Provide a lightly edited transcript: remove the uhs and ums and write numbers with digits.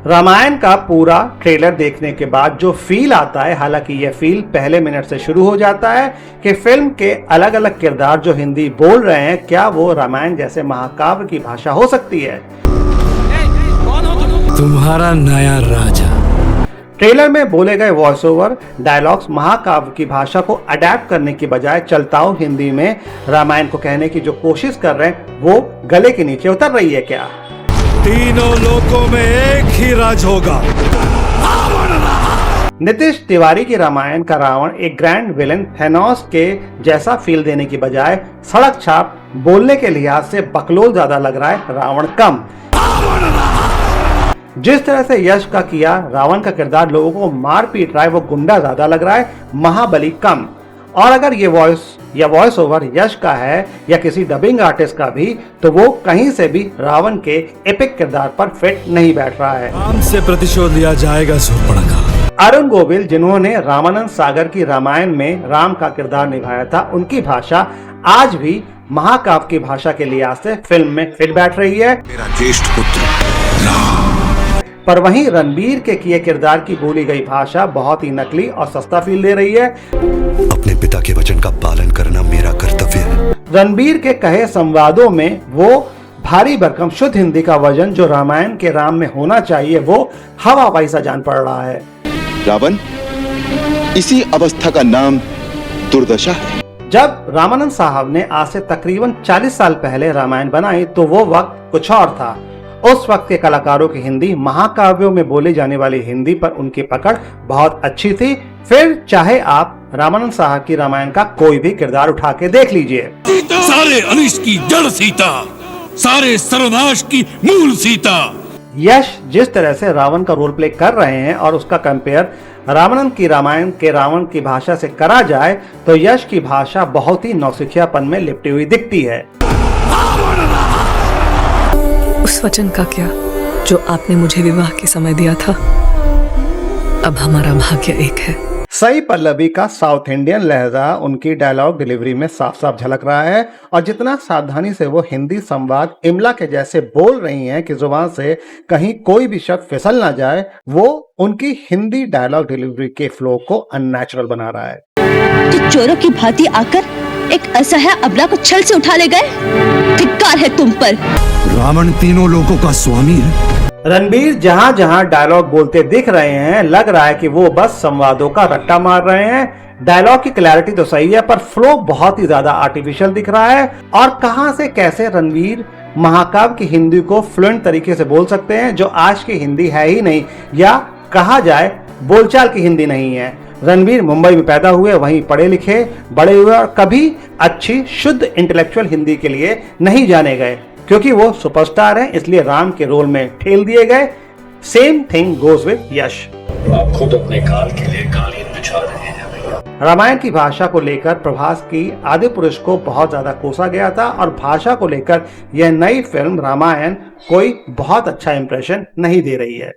रामायण का पूरा ट्रेलर देखने के बाद जो फील आता है, हालांकि यह फील पहले मिनट से शुरू हो जाता है कि फिल्म के अलग अलग किरदार जो हिंदी बोल रहे हैं, क्या वो रामायण जैसे महाकाव्य की भाषा हो सकती है। तुम्हारा नया राजा। ट्रेलर में बोले गए वॉइस ओवर डायलॉग्स महाकाव्य की भाषा को अडेप्ट करने की बजाय चलताऊ हिंदी में रामायण को कहने की जो कोशिश कर रहे हैं वो गले के नीचे उतर रही है क्या। तीनों लोकों में एक ही राज होगा। नीतीश तिवारी की रामायण का रावण एक ग्रैंड विलेन थेनोस के जैसा फील देने की बजाय सड़क छाप बोलने के लिहाज से बकलोल ज्यादा लग रहा है, रावण कम। जिस तरह से यश का किया रावण का किरदार लोगों को मार पीट रहा है वो गुंडा ज्यादा लग रहा है, महाबली कम। और अगर ये वॉइस ओवर यश का है या किसी डबिंग आर्टिस्ट का भी, तो वो कहीं से भी रावण के एपिक किरदार पर फिट नहीं बैठ रहा है। राम से प्रतिशोध लिया जाएगा सूर्पणखा। अरुण गोविल जिन्होंने रामानंद सागर की रामायण में राम का किरदार निभाया था, उनकी भाषा आज भी महाकाव्य की भाषा के लिहाज से फिल्म में फिट बैठ रही है। मेरा ज्येष्ठ पुत्र पर वहीं रणबीर के किए किरदार की बोली गई भाषा बहुत ही नकली और सस्ता फील दे रही है। अपने पिता के वचन का पालन करना मेरा कर्तव्य है। रणबीर के कहे संवादों में वो भारी भरकम शुद्ध हिंदी का वजन जो रामायण के राम में होना चाहिए वो हवा हवाई सा जान पड़ रहा है। रावण, इसी अवस्था का नाम दुर्दशा है। जब रामानंद साहब ने आज से तकरीबन 40 साल पहले रामायण बनाई तो वो वक्त कुछ और था। उस वक्त के कलाकारों की हिंदी, महाकाव्यों में बोली जाने वाली हिंदी पर उनकी पकड़ बहुत अच्छी थी। फिर चाहे आप रामानंद साहब की रामायण का कोई भी किरदार उठा के देख लीजिए। सारे अनिष्ट की जड़ सीता, सारे सर्वनाश की मूल सीता। यश जिस तरह से रावण का रोल प्ले कर रहे हैं और उसका कंपेयर रामानंद की रामायण के रावण की भाषा से करा जाए तो यश की भाषा बहुत ही नौसिखियापन में लिपटी हुई दिखती है। उस वचन का क्या जो आपने मुझे विवाह के समय दिया था। अब हमारा भाग्य एक है। सई पल्लवी का साउथ इंडियन लहजा उनकी डायलॉग डिलीवरी में साफ साफ झलक रहा है और जितना सावधानी से वो हिंदी संवाद इमला के जैसे बोल रही हैं कि जुबान से कहीं कोई भी शब्द फिसल ना जाए, वो उनकी हिंदी डायलॉग डिलीवरी के फ्लो को अननेचुरल बना रहा है। तो चोरों की भांति आकर एक असहाय अबला को छल से उठा ले गए। धिक्कार है तुम पर। रावण तीनों लोकों का स्वामी है। रणबीर जहां जहां डायलॉग बोलते दिख रहे हैं, लग रहा है कि वो बस संवादों का रट्टा मार रहे हैं। डायलॉग की क्लैरिटी तो सही है पर फ्लो बहुत ही ज्यादा आर्टिफिशियल दिख रहा है। और कहां से कैसे रणबीर महाकाव्य की हिंदी को फ्लुएंट तरीके से बोल सकते हैं जो आज की हिंदी है ही नहीं, या कहा जाए बोलचाल की हिंदी नहीं है। रणबीर मुंबई में पैदा हुए, वहीं पढ़े लिखे बड़े हुए और कभी अच्छी शुद्ध इंटेलेक्चुअल हिंदी के लिए नहीं जाने गए क्योंकि वो सुपरस्टार हैं, इसलिए राम के रोल में ठेल दिए गए। सेम थिंग गोज विद यश। आप खुद अपने काल के लिए कालीन बिछा रहे हैं भैया। रामायण की भाषा को लेकर प्रभास की आदि पुरुष को बहुत ज्यादा कोसा गया था और भाषा को लेकर यह नई फिल्म रामायण कोई बहुत अच्छा इंप्रेशन नहीं दे रही है।